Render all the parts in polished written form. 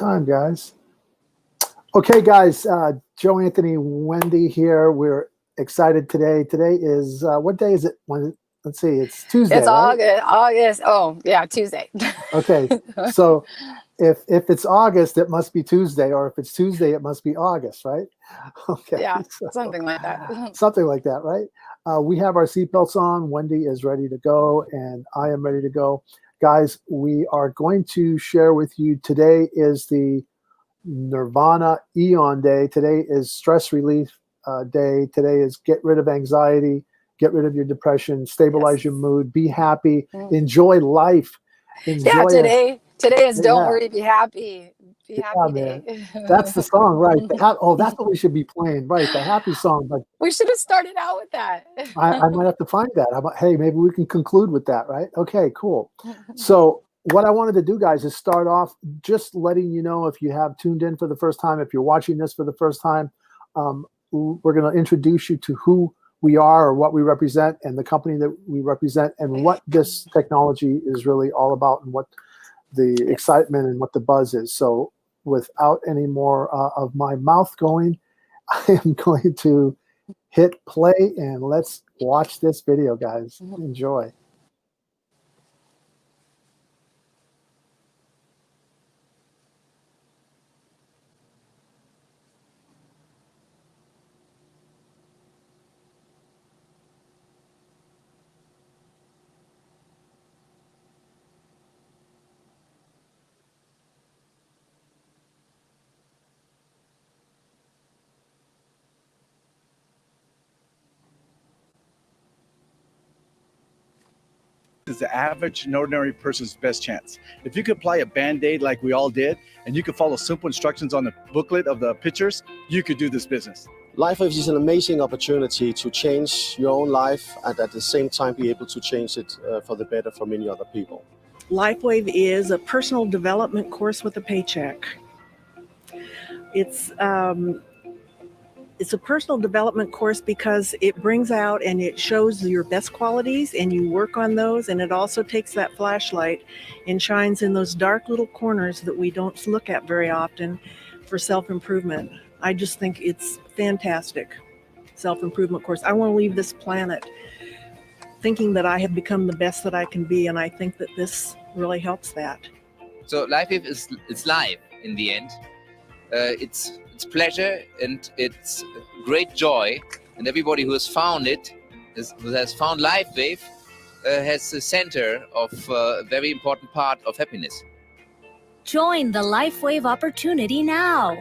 time, guys. Okay, guys. Joe, Anthony, Wendy here. We're excited today. Today is what day is it? Let's see. It's Tuesday. It's right? August. Oh, yeah, Tuesday. Okay. So if it's August, it must be Tuesday, or if it's Tuesday, it must be August, right? Okay. Yeah, something like that. Something like that, right? We have our seatbelts on. Wendy is ready to go, and I am ready to go. Guys, we are going to share with you, today is the Nirvana Aeon day. Today is stress relief day. Today is get rid of anxiety, get rid of your depression, stabilize your mood, be happy, enjoy life. Yeah, today is Don't Worry, Be Happy. Be happy man. day. That's the song, right? That's what we should be playing, right? The happy song. But we should have started out with that. I might have to find that. Hey, maybe we can conclude with that, right? Okay, cool. So what I wanted to do, guys, is start off just letting you know, if you have tuned in for the first time, if you're watching this for the first time, we're going to introduce you to who we are, or what we represent, and the company that we represent, and what this technology is really all about, and what the excitement and what the buzz is. So without any more of my mouth going, I am going to hit play, and let's watch this video, guys. Enjoy. Is the average and ordinary person's best chance. If you could apply a Band-Aid like we all did, and you could follow simple instructions on the booklet of the pictures, you could do this business. LifeWave is an amazing opportunity to change your own life, and at the same time be able to change it for the better for many other people. LifeWave is a personal development course with a paycheck. It's a personal development course because it brings out and it shows your best qualities, and you work on those, and it also takes that flashlight and shines in those dark little corners that we don't look at very often for self-improvement. I just think it's fantastic self-improvement course. I want to leave this planet thinking that I have become the best that I can be, and I think that this really helps that. So LifeWave it's life in the end. It's pleasure and it's great joy, and everybody who has found it, who has found LifeWave, has the center of a very important part of happiness. Join the LifeWave opportunity now.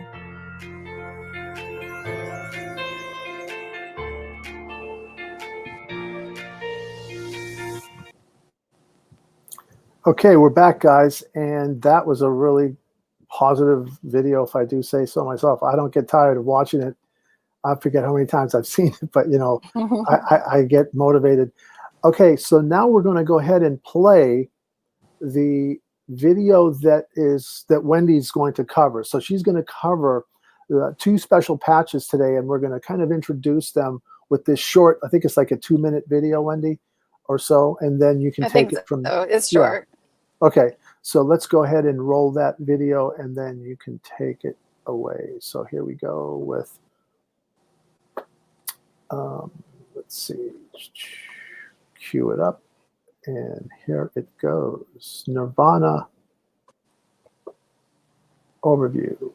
Okay, we're back, guys, and that was a really positive video, if I do say so myself. I don't get tired of watching it. I forget how many times I've seen it, but I get motivated. Okay, so now we're going to go ahead and play the video that Wendy's going to cover. So she's going to cover two special patches today, and we're going to kind of introduce them with this short, I think it's like a 2-minute video, Wendy, or so, and then you can take it from there. It's short. Yeah. Okay. So let's go ahead and roll that video, and then you can take it away. So here we go with, let's see, cue it up, and here it goes. Nirvana overview.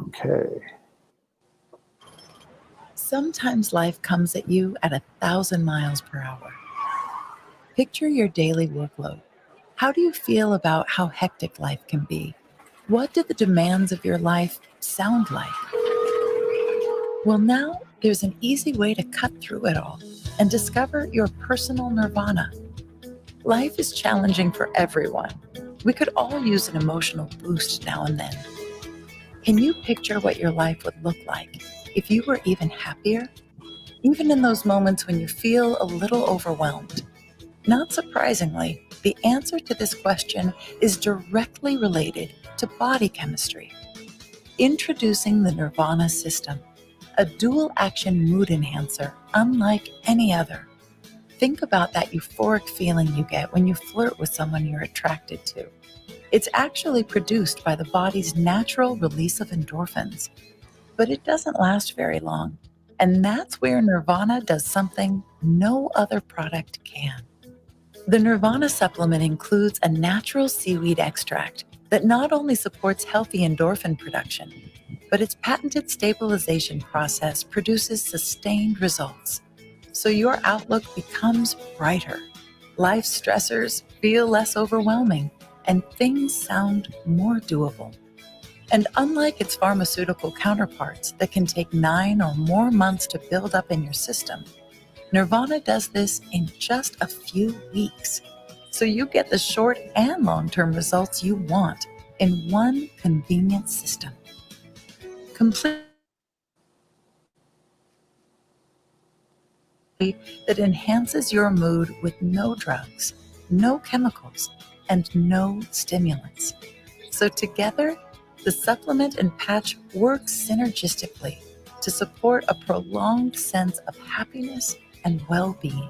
Okay. Sometimes life comes at you at 1,000 miles per hour. Picture your daily workload. How do you feel about how hectic life can be? What do the demands of your life sound like? Well, now there's an easy way to cut through it all and discover your personal nirvana. Life is challenging for everyone. We could all use an emotional boost now and then. Can you picture what your life would look like if you were even happier? Even in those moments when you feel a little overwhelmed? Not surprisingly, the answer to this question is directly related to body chemistry. Introducing the Nirvana system, a dual-action mood enhancer unlike any other. Think about that euphoric feeling you get when you flirt with someone you're attracted to. It's actually produced by the body's natural release of endorphins, but it doesn't last very long. And that's where Nirvana does something no other product can. The Nirvana supplement includes a natural seaweed extract that not only supports healthy endorphin production, but its patented stabilization process produces sustained results. So your outlook becomes brighter, life's stressors feel less overwhelming, and things sound more doable. And unlike its pharmaceutical counterparts that can take 9 or more months to build up in your system, Nirvana does this in just a few weeks. So you get the short and long-term results you want in one convenient system. Complete that enhances your mood with no drugs, no chemicals, and no stimulants. So together, the supplement and patch work synergistically to support a prolonged sense of happiness and well-being.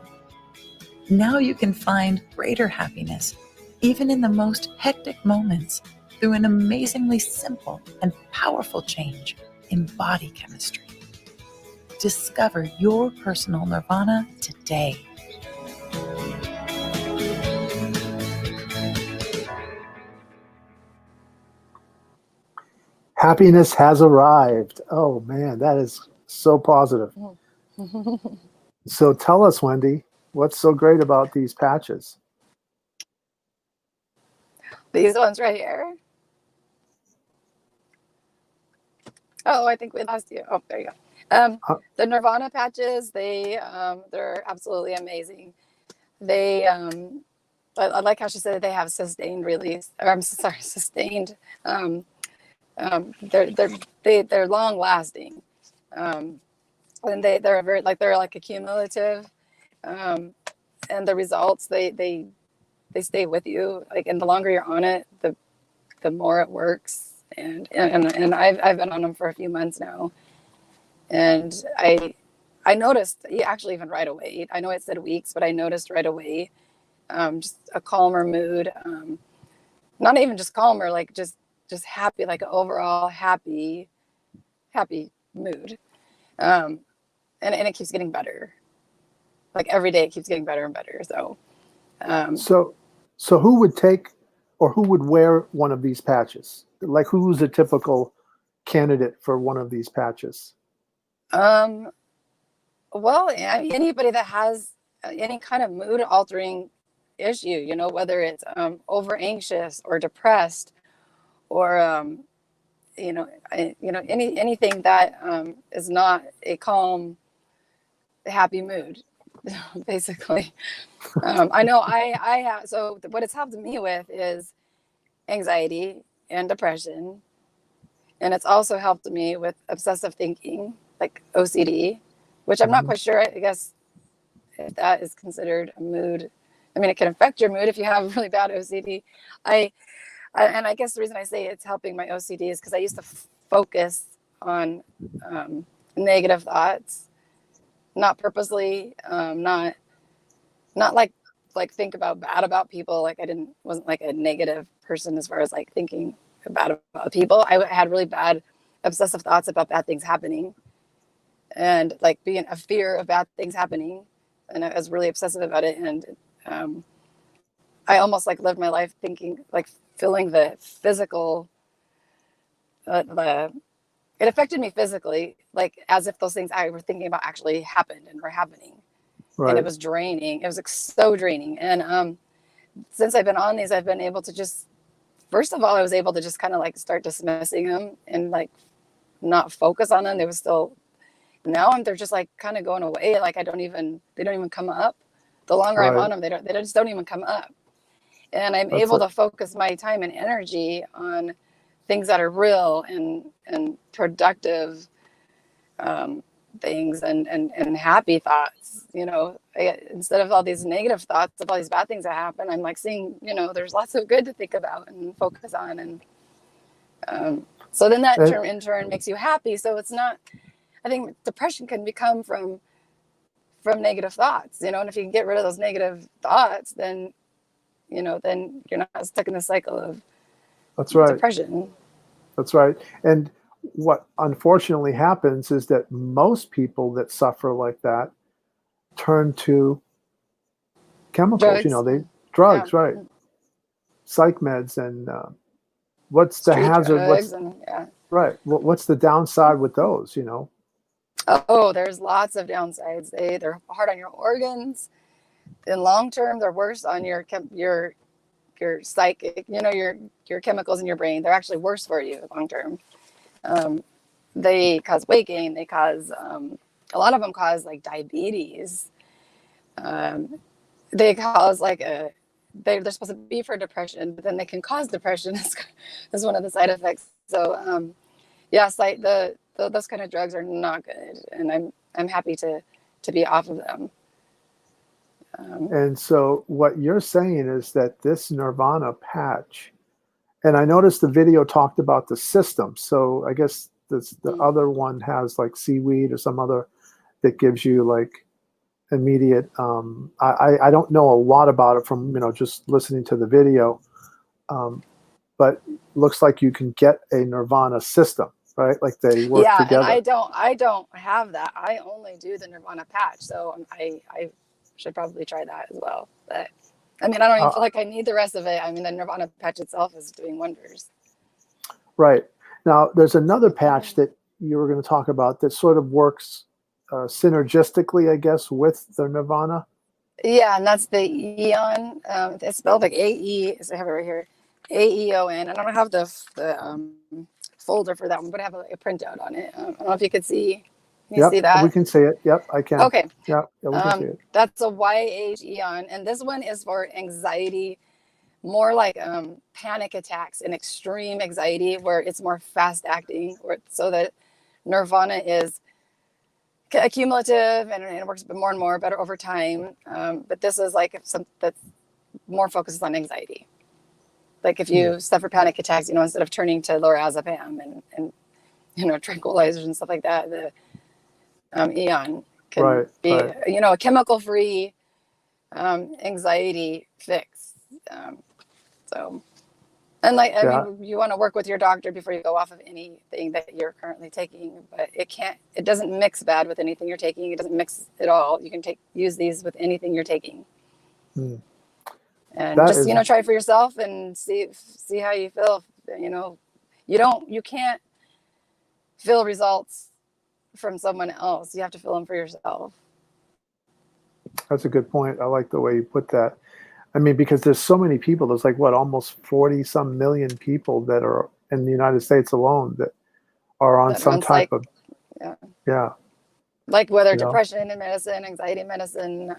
Now you can find greater happiness, even in the most hectic moments, through an amazingly simple and powerful change in body chemistry. Discover your personal Nirvana today. Happiness has arrived. Oh man, that is so positive. So tell us, Wendy, what's so great about these patches? These ones right here. Oh, I think we lost you. Oh, there you go. The Nirvana patches, they're absolutely amazing. They, I like how she said they have sustained release. Or I'm sorry, sustained. They're long lasting, and they're like accumulative, and the results they stay with you. Like, and the longer you're on it, the more it works. And I've been on them for a few months now, and I noticed, actually, even right away. I know it said weeks, but I noticed right away, just a calmer mood. Not even just calmer, like just happy, like an overall happy mood. And it keeps getting better. Like every day, it keeps getting better and better. So, so who would take or who would wear one of these patches? Like, who's a typical candidate for one of these patches? Well, anybody that has any kind of mood altering issue, whether it's over anxious or depressed, or anything that is not a calm, happy mood, basically. I know I have. So what it's helped me with is anxiety and depression, and it's also helped me with obsessive thinking, like OCD, which I'm not quite sure. I guess if that is considered a mood. I mean, it can affect your mood if you have really bad OCD. And I guess the reason I say it's helping my OCD is because I used to focus on negative thoughts, not purposely, not like think bad about people. Like wasn't like a negative person as far as like thinking bad about people. I had really bad obsessive thoughts about bad things happening, and like being a fear of bad things happening, and I was really obsessive about it. And I almost like lived my life thinking, like feeling the physical, it affected me physically, like as if those things I were thinking about actually happened and were happening. Right. And it was draining. It was like so draining. And since I've been on these, I've been able to just, first of all, I was able to just kind of like start dismissing them and like not focus on them. They were still, now they're just like kind of going away. Like they don't even come up. The longer I'm on them, they just don't even come up. And I'm able to focus my time and energy on things that are real and productive things and happy thoughts. Instead of all these negative thoughts of all these bad things that happen, I'm like seeing, there's lots of good to think about and focus on. And so then that in turn makes you happy. So it's not, I think depression can become from negative thoughts, and if you can get rid of those negative thoughts, then then you're not stuck in the cycle That's right. depression. That's right. And what unfortunately happens is that most people that suffer like that turn to chemicals. Drugs. They drugs, Yeah. right? Psych meds and what's the Street hazard? drugs and yeah. Right? What's the downside with those? Oh, there's lots of downsides. They're hard on your organs. In long term, they're worse on your psychic, your chemicals in your brain. They're actually worse for you long term. They cause weight gain. They cause a lot of them cause like diabetes. They cause like they're supposed to be for depression, but then they can cause depression as one of the side effects. So yes, like those kind of drugs are not good, and I'm happy to be off of them. And so what you're saying is that this Nirvana patch, and I noticed the video talked about the system. So I guess the other one has like seaweed or some other that gives you like immediate. I don't know a lot about it from just listening to the video, but looks like you can get a Nirvana system, right? Like they work together. And I don't have that. I only do the Nirvana patch, so I should probably try that as well. But I mean, I don't even feel like I need the rest of it. I mean, the Nirvana patch itself is doing wonders. Right. Now, there's another patch that you were going to talk about that sort of works synergistically, I guess, with the Nirvana. Yeah, and that's the Aeon. It's spelled like A-E. I have it right here. A-E-O-N. I don't have the folder for that one, but I have a printout on it. I don't know if you could see. Can you see that? We can see it. Yep, I can. Okay. Yeah, we can see it. That's a YH Aeon, and this one is for anxiety, more like panic attacks and extreme anxiety, where it's more fast acting, so that Nirvana is accumulative and it works more and more better over time. But this is like some that's more focused on anxiety. Like if you suffer panic attacks, instead of turning to lorazepam and tranquilizers and stuff like that, the Aeon can be a chemical-free anxiety fix. And I mean, you want to work with your doctor before you go off of anything that you're currently taking, but it doesn't mix bad with anything you're taking. It doesn't mix at all. You can use these with anything you're taking. And try it for yourself and see how you feel. You can't feel results from someone else. You have to feel them for yourself. That's a good point. I like the way you put that. I mean, because there's so many people. There's like almost 40 some million people that are in the United States alone that are on some type of like whether depression and medicine, anxiety medicine,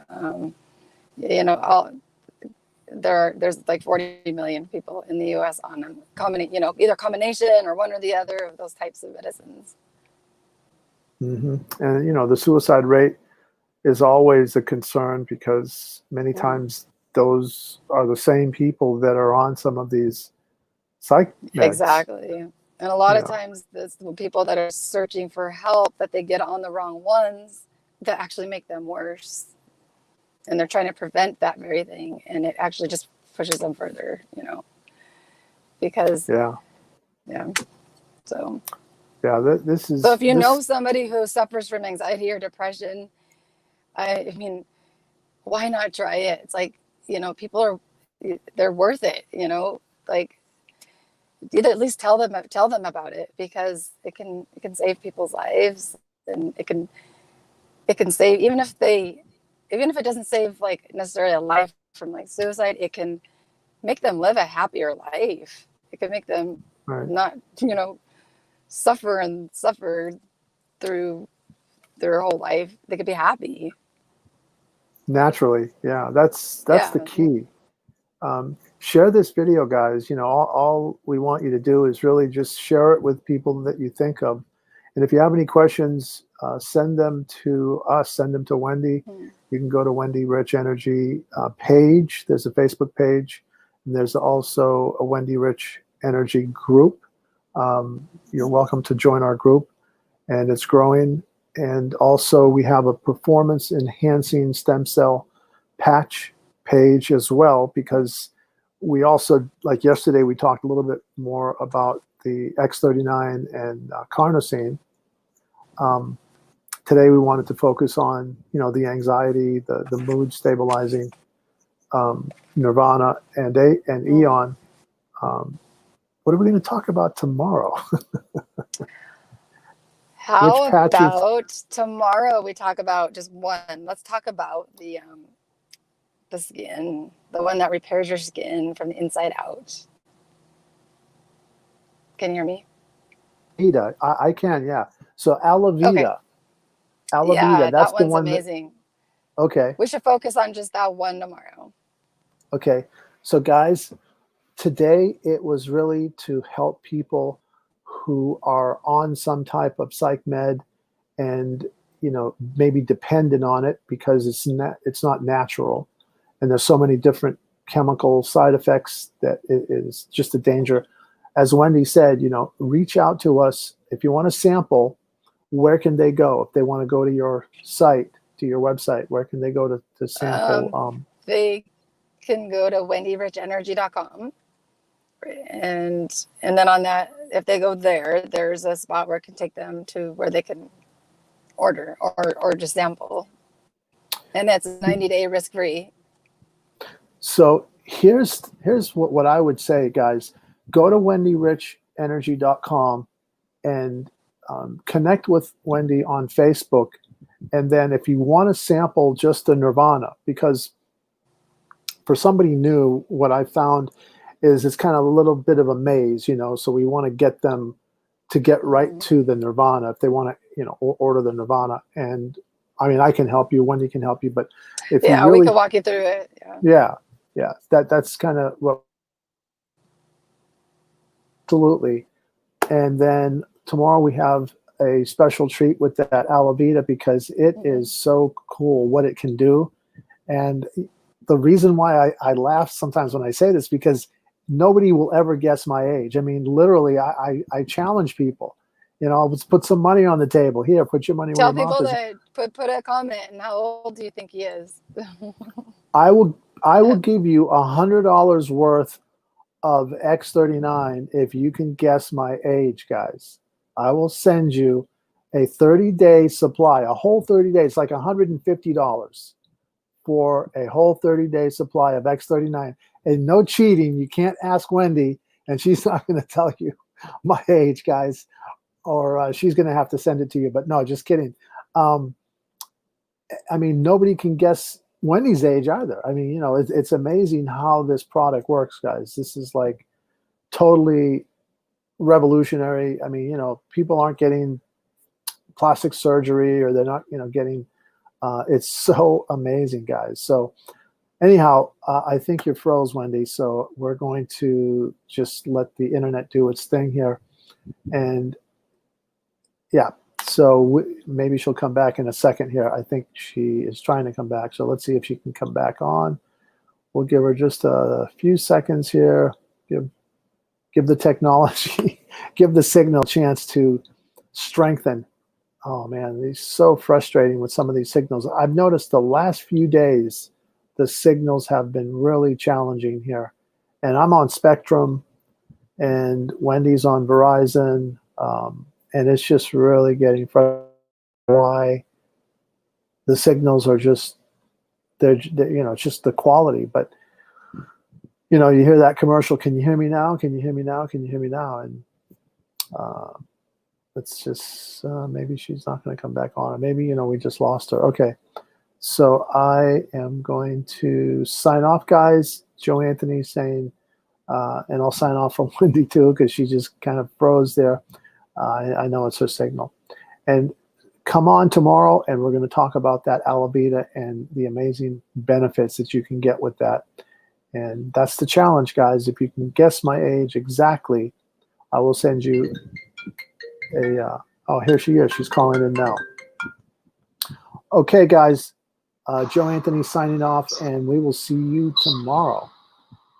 there's like 40 million people in the U.S. on either combination or one or the other of those types of medicines. And the suicide rate is always a concern because many times those are the same people that are on some of these psych meds. Exactly. And a lot of times the people that are searching for help, that they get on the wrong ones that actually make them worse. And they're trying to prevent that very thing. And it actually just pushes them further, because so this is so if you know somebody who suffers from anxiety or depression, I mean, why not try it? It's like, people they're worth it, like either at least tell them about it, because it can save people's lives, and it can save, even if it doesn't save like necessarily a life from like suicide, it can make them live a happier life. It can make them not, suffer through their whole life. They could be happy. Naturally. Yeah, that's the key. Share this video, guys. All we want you to do is really just share it with people that you think of. And if you have any questions, send them to us, send them to Wendy. You can go to Wendy Rich Energy page. There's a Facebook page, and there's also a Wendy Rich Energy group. You're welcome to join our group, and it's growing. And also we have a performance enhancing stem cell patch page as well, because we also, like yesterday, we talked a little bit more about the X39 and carnosine. Today we wanted to focus on, the anxiety, the mood stabilizing, Nirvana and Aeon. What are we going to talk about tomorrow? How Which patches? about tomorrow we talk about just one? Let's talk about the skin, the one that repairs your skin from the inside out. Can you hear me? Vita, I can, yeah. So aloe Vita. Okay. Aloe Yeah, Vita, that's that the one's one amazing. Okay. We should focus on just that one tomorrow. Okay. So guys, today it was really to help people who are on some type of psych med and, maybe dependent on it because it's not natural. And there's so many different chemical side effects that it is just a danger. As Wendy said, reach out to us. If you want to sample, where can they go? If they want to go to your site, to your website, where can they go to sample? They can go to wendyrichenergy.com. And then on that, if they go there, there's a spot where it can take them to where they can order or just sample. And that's 90-day risk-free. So here's what I would say, guys. Go to wendyrichenergy.com and connect with Wendy on Facebook. And then if you want to sample just the Nirvana, because for somebody new, what I found is it's kind of a little bit of a maze, so we want to get them to get right to the Nirvana if they want to, order the Nirvana. And I mean, I can help you, Wendy can help you, but if you really, we can walk you through it. Yeah. That's kind of what. Absolutely. And then tomorrow we have a special treat with that aloe Vita because it is so cool what it can do. And the reason why I laugh sometimes when I say this, because nobody will ever guess my age. I mean, literally, I challenge people. Let's put some money on the table. Here, put your money where your mouth is. Tell people to put a comment and how old do you think he is? I will give you $100 worth of X39 if you can guess my age, guys. I will send you a 30-day supply, a whole 30 days, like $150 for a whole 30-day supply of X39. And no cheating. You can't ask Wendy, and she's not going to tell you my age, guys, or she's going to have to send it to you. But no, just kidding. I mean, nobody can guess Wendy's age either. I mean, it's amazing how this product works, guys. This is like totally revolutionary. I mean, people aren't getting plastic surgery or they're not, getting, it's so amazing, guys. So anyhow, I think you're froze, Wendy. So we're going to just let the internet do its thing here. And yeah, so maybe she'll come back in a second here. I think she is trying to come back. So let's see if she can come back on. We'll give her just a few seconds here. Give the technology, give the signal a chance to strengthen. Oh man, it's so frustrating with some of these signals. I've noticed the last few days, the signals have been really challenging here. And I'm on Spectrum and Wendy's on Verizon. And it's just really getting frustrating why the signals are just, they're it's just the quality. But, you hear that commercial, can you hear me now? Can you hear me now? Can you hear me now? And let's just, maybe she's not going to come back on. Or maybe, we just lost her. Okay. So I am going to sign off, guys. Joe Anthony saying, and I'll sign off from Wendy too, because she just kind of froze there. I know it's her signal. And come on tomorrow, and we're going to talk about that aloe Vita and the amazing benefits that you can get with that. And that's the challenge, guys. If you can guess my age exactly, I will send you a, oh, here she is. She's calling in now. Okay, guys. Joe Anthony signing off, and we will see you tomorrow.